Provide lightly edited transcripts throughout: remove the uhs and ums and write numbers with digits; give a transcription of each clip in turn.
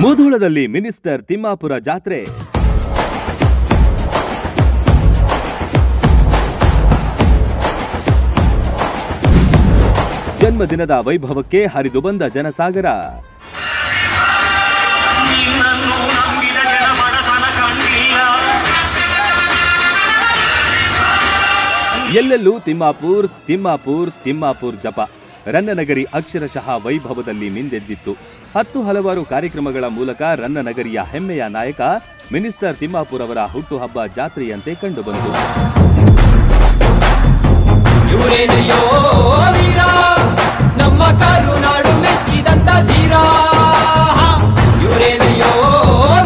ಮುಧೋಳದಲ್ಲಿ minister Timmapur ಜಾತ್ರೆ. ಜನ್ಮದಿನದ ವೈಭವಕ್ಕೆ ಹರಿದು ಬಂದ ಜನಸಾಗರ. ಎಲ್ಲೆಲ್ಲೂ ತಿಮ್ಮಾಪುರ್ ತಿಮ್ಮಾಪುರ್ ತಿಮ್ಮಾಪುರ್ ಜಪ. ರನ್ನನಗರಿ ಅಕ್ಷರಶಃ ವೈಭವದಲ್ಲಿ ಮಿಂದೆದ್ದಿತ್ತು. 10 ಹಲವಾರು ಕಾರ್ಯಕ್ರಮಗಳ ಮೂಲಕ ರನ್ನನಗರಿಯ ಹೆಮ್ಮೆಯ ನಾಯಕ ಮಿನಿಸ್ಟರ್ ತಿಮ್ಮಾಪುರ್ ಅವರ ಹುಟ್ಟುಹಬ್ಬ ಜಾತ್ರೆಯಂತೆ ಕಂಡುಬಂತು. ನಮ್ಮ ಕರುನಾಡು ಮೆಚ್ಚಿದಂತ ಧೀರ, ಇವರೇನಯ್ಯೋ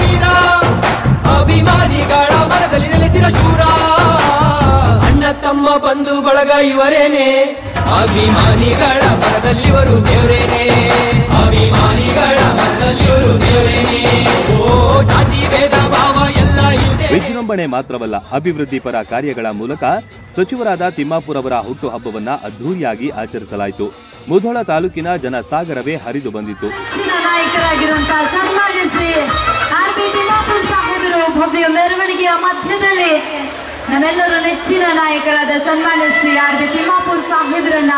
ವೀರ, ಅಭಿಮಾನಿಗಳ ಮನದಲ್ಲಿ ನೆಲೆಸಿದ ಶೂರ. ಅಣ್ಣ ತಮ್ಮ ಬಂಧು ಬಳಗ ಇವರೇನೆ, ಅಭಿಮಾನಿಗಳ ಮನದಲ್ಲಿವರು ದೇವರೇನೆ, ಅಭಿಮಾನಿಗಳ ಮನದಲ್ಲಿವರು ದೇವರೇನೆ. ಓ ಜಾತಿ ಭೇದ ಭಾವ ಎಲ್ಲ ಇಲ್ಲದೆ ವಿಜೃಂಭಣೆ ಮಾತ್ರವಲ್ಲ, ಅಭಿವೃದ್ಧಿ ಪರ ಕಾರ್ಯಗಳ ಮೂಲಕ ಸಚಿವರಾದ ತಿಮ್ಮಾಪುರ್ ಅವರ ಹುಟ್ಟುಹಬ್ಬವನ್ನ ಅದ್ಧೂರಿಯಾಗಿ ಆಚರಿಸಲಾಯಿತು. ಮುಧೋಳ ತಾಲೂಕಿನ ಜನಸಾಗರವೇ ಹರಿದು ಬಂದಿತ್ತು. ನಾಯಕರಾಗಿರುವಂತಹ ಸನ್ಮಾನ್ಯ ಶ್ರೀ ಆರ್.ಬಿ. ತಿಮ್ಮಾಪುರ್ ಸಾಹೇಬರು ಭವ್ಯ ಮೆರವಣಿಗೆಯ ಮಧ್ಯದಲ್ಲಿ ನಮ್ಮೆಲ್ಲರ ನೆಚ್ಚಿನ ನಾಯಕರಾದ ಸನ್ಮಾನ್ಯ ಶ್ರೀ ಆರ್.ಬಿ. ತಿಮ್ಮಾಪುರ್ ಸಾಹೇಬರನ್ನ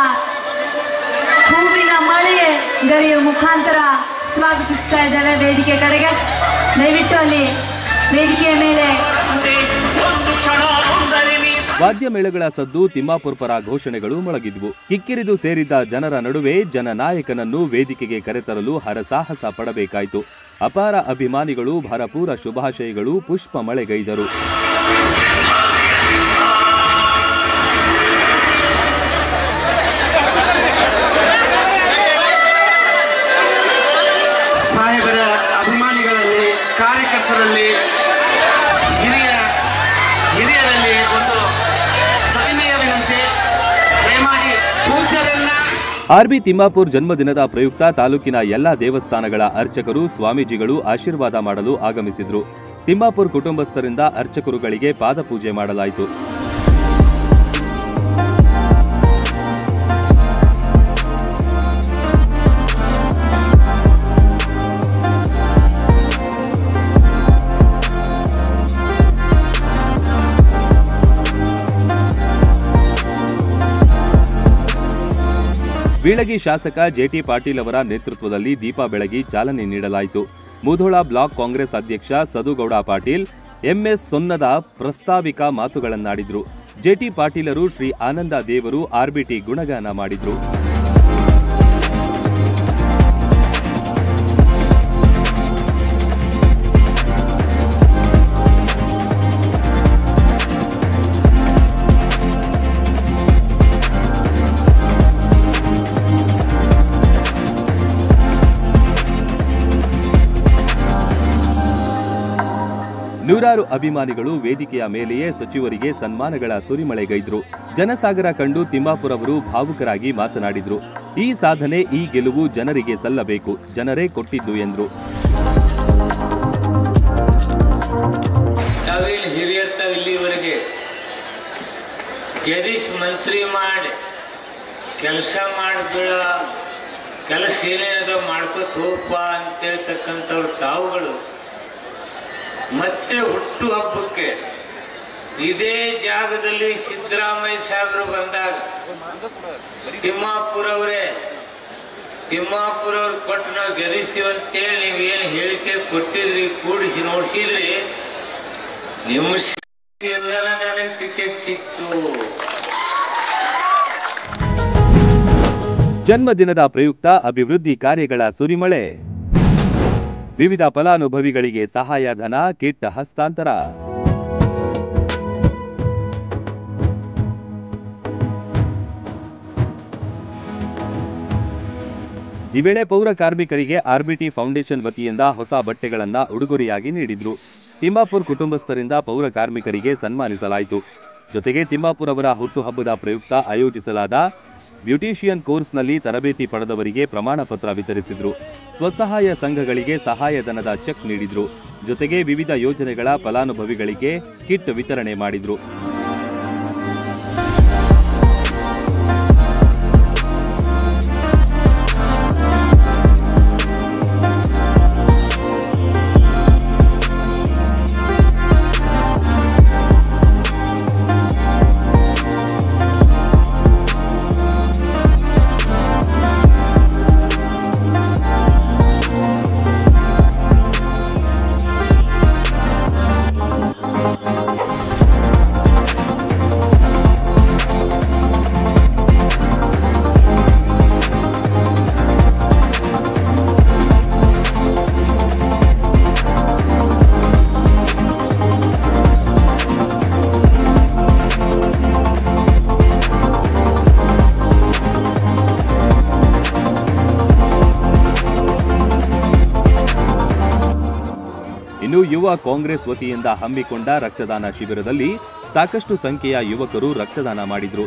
ಹೂವಿನ ಮಳೆ ಗರಿಯ ಮುಖಾಂತರ ಸ್ವಾಗತಿಸ್ತಾ ಇದ್ದೇವೆ ವೇದಿಕೆ ಕಡೆಗೆ. ದಯವಿಟ್ಟು ಅಲ್ಲಿ ವೇದಿಕೆಯ ಮೇಲೆ ವಾದ್ಯ ಮೇಳಗಳ ಸದ್ದು, ತಿಮ್ಮಾಪುರ್ ಪರ ಘೋಷಣೆಗಳು ಮೊಳಗಿದ್ವು. ಕಿಕ್ಕಿರಿದು ಸೇರಿದ್ದ ಜನರ ನಡುವೆ ಜನನಾಯಕನನ್ನು ವೇದಿಕೆಗೆ ಕರೆತರಲು ಹರಸಾಹಸ ಪಡಬೇಕಾಯಿತು. ಅಪಾರ ಅಭಿಮಾನಿಗಳು ಭರಪೂರ ಶುಭಾಶಯಗಳು, ಪುಷ್ಪ ಮಳೆಗೈದರು. ಸಾಹೇಬರ ಅಭಿಮಾನಿಗಳಲ್ಲಿ, ಕಾರ್ಯಕರ್ತರಲ್ಲಿ, ಹಿರಿಯರಲ್ಲಿ ಒಂದು ಸವಿನಯ ವಿನಂತಿ, ದಯಮಾಡಿ ಪೂಜ್ಯರನ್ನ. ಆರ್.ಬಿ. ತಿಮ್ಮಾಪುರ್ ಜನ್ಮದಿನದ ಪ್ರಯುಕ್ತ ತಾಲೂಕಿನ ಎಲ್ಲಾ ದೇವಸ್ಥಾನಗಳ ಅರ್ಚಕರು, ಸ್ವಾಮೀಜಿಗಳು ಆಶೀರ್ವಾದ ಮಾಡಲು ಆಗಮಿಸಿದ್ರು. ತಿಮ್ಮಾಪುರ್ ಕುಟುಂಬಸ್ಥರಿಂದ ಅರ್ಚಕರುಗಳಿಗೆ ಪಾದಪೂಜೆ ಮಾಡಲಾಯಿತು. ಬೀಳಗಿ ಶಾಸಕ ಜೆ.ಟಿ. ಪಾಟೀಲ್ ಅವರ ನೇತೃತ್ವದಲ್ಲಿ ದೀಪ ಬೆಳಗಿ ಚಾಲನೆ ನೀಡಲಾಯಿತು. ಮುಧೋಳ ಬ್ಲಾಕ್ ಕಾಂಗ್ರೆಸ್ ಅಧ್ಯಕ್ಷ ಸದುಗೌಡ ಪಾಟೀಲ್ ಎಂಎಸ್ ಸೊನ್ನದ ಪ್ರಸ್ತಾವಿಕ ಮಾತುಗಳನ್ನಾಡಿದ್ರು. ಜೆ.ಟಿ. ಪಾಟೀಲರು ಶ್ರೀ ಆನಂದ ದೇವರು ಆರ್ಬಿಟಿ ಗುಣಗಾನ ಮಾಡಿದ್ರು. ನೂರಾರು ಅಭಿಮಾನಿಗಳು ವೇದಿಕೆಯ ಮೇಲೆಯೇ ಸಚಿವರಿಗೆ ಸನ್ಮಾನಗಳ ಸುರಿಮಳೆಗೈದ್ರು. ಜನಸಾಗರ ಕಂಡು ತಿಮ್ಮಾಪುರ್ ಅವರು ಭಾವುಕರಾಗಿ ಮಾತನಾಡಿದ್ರು. ಈ ಸಾಧನೆ, ಈ ಗೆಲುವು ಜನರಿಗೆ ಸಲ್ಲಬೇಕು, ಜನರೇ ಕೊಟ್ಟಿದ್ದು ಎಂದ್ರು. ಇಲ್ಲಿವರೆಗೆ ಗೆದಿಶ್ ಮಂತ್ರಿ ಮಾಡಿ ಕೆಲಸ ಮಾಡಬೇಡ, ಕೆಲಸ ಏನೇನದ ಮಾಡ್ಕೊತ ಹೋಗಪ್ಪ ಅಂತೇಳ್ತಕ್ಕಂಥವ್ರು ತಾವುಗಳು ಮತ್ತೆ ಹುಟ್ಟು ಹಬ್ಬಕ್ಕೆ ಇದೇ ಜಾಗದಲ್ಲಿ ಸಿದ್ದರಾಮಯ್ಯ ಸಾಹೇಬರು ಬಂದಾಗ ತಿಮ್ಮಾಪುರ್ ಅವ್ರು ಕೊಟ್ಟು ನಾವು ಗೆಲ್ಲಿಸ್ತೀವಿ ಅಂತೇಳಿ ನೀವೇನು ಹೇಳಿಕೆ ಕೊಟ್ಟಿದ್ರಿ, ಕೂಡಿಸಿ ನೋಡ್ಸಿದ್ರಿ, ನಿಮ್ಮ ಎಲ್ಲರ ನನಗೆ ಟಿಕೆಟ್ ಸಿಕ್ತು. ಜನ್ಮದಿನದ ಪ್ರಯುಕ್ತ ಅಭಿವೃದ್ಧಿ ಕಾರ್ಯಗಳ ಸುರಿಮಳೆ. ವಿವಿಧ ಫಲಾನುಭವಿಗಳಿಗೆ ಸಹಾಯಧನ, ಕಿಟ್ ಹಸ್ತಾಂತರ. ಈ ವೇಳೆ ಪೌರ ಕಾರ್ಮಿಕರಿಗೆ ಆರ್ಬಿಟಿ ಫೌಂಡೇಶನ್ ವತಿಯಿಂದ ಹೊಸ ಬಟ್ಟೆಗಳನ್ನ ಉಡುಗೊರೆಯಾಗಿ ನೀಡಿದ್ರು. ತಿಮ್ಮಾಪುರ್ ಕುಟುಂಬಸ್ಥರಿಂದ ಪೌರ ಕಾರ್ಮಿಕರಿಗೆ ಸನ್ಮಾನಿಸಲಾಯಿತು. ಜೊತೆಗೆ ತಿಮ್ಮಾಪುರ್ ಅವರ ಹುಟ್ಟುಹಬ್ಬದ ಪ್ರಯುಕ್ತ ಆಯೋಜಿಸಲಾದ ಬ್ಯೂಟಿಷಿಯನ್ ಕೋರ್ಸ್ನಲ್ಲಿ ತರಬೇತಿ ಪಡೆದವರಿಗೆ ಪ್ರಮಾಣ ಪತ್ರ ವಿತರಿಸಿದ್ರು. ಸ್ವಸಹಾಯ ಸಂಘಗಳಿಗೆ ಸಹಾಯಧನದ ಚೆಕ್ ನೀಡಿದ್ರು. ಜೊತೆಗೆ ವಿವಿಧ ಯೋಜನೆಗಳ ಫಲಾನುಭವಿಗಳಿಗೆ ಕಿಟ್ ವಿತರಣೆ ಮಾಡಿದ್ರು. ಇನ್ನು ಯುವ ಕಾಂಗ್ರೆಸ್ ವತಿಯಿಂದ ಹಮ್ಮಿಕೊಂಡ ರಕ್ತದಾನ ಶಿಬಿರದಲ್ಲಿ ಸಾಕಷ್ಟು ಸಂಖ್ಯೆಯ ಯುವಕರು ರಕ್ತದಾನ ಮಾಡಿದ್ರು.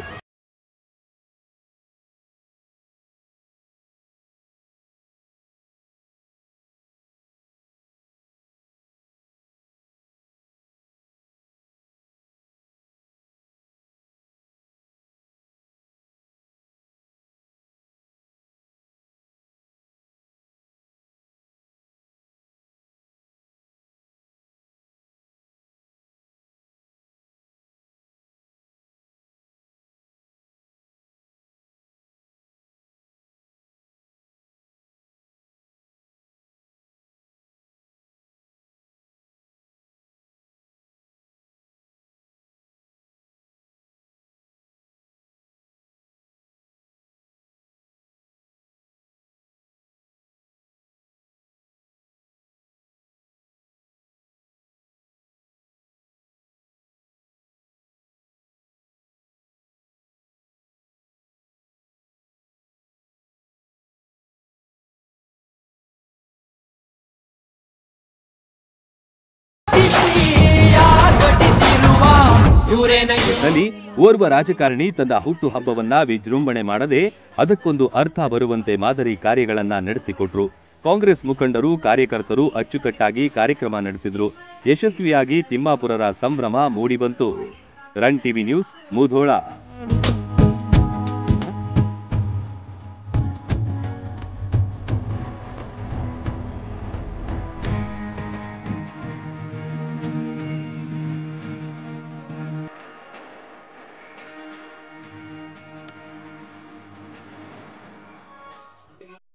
ನಲ್ಲಿ ಓರ್ವ ರಾಜಕಾರಣಿ ತನ್ನ ಹುಟ್ಟು ಹಬ್ಬವನ್ನ ವಿಜೃಂಭಣೆ ಮಾಡದೆ ಅದಕ್ಕೊಂದು ಅರ್ಥ ಬರುವಂತೆ ಮಾದರಿ ಕಾರ್ಯಗಳನ್ನ ನಡೆಸಿಕೊಟ್ರು. ಕಾಂಗ್ರೆಸ್ ಮುಖಂಡರು ಕಾರ್ಯಕರ್ತರು ಅಚ್ಚುಕಟ್ಟಾಗಿ ಕಾರ್ಯಕ್ರಮ ನಡೆಸಿದ್ರು. ಯಶಸ್ವಿಯಾಗಿ ತಿಮ್ಮಾಪುರರ ಸಂಭ್ರಮ ಮೂಡಿಬಂತು. Run TV news, Mudhol.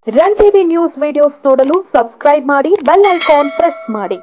Run TV news videos ನೋಡಲು ಸಬ್ಸ್ಕ್ರೈಬ್ ಮಾಡಿ, ಬೆಲ್ ಐಕಾನ್ ಪ್ರೆಸ್ ಮಾಡಿ.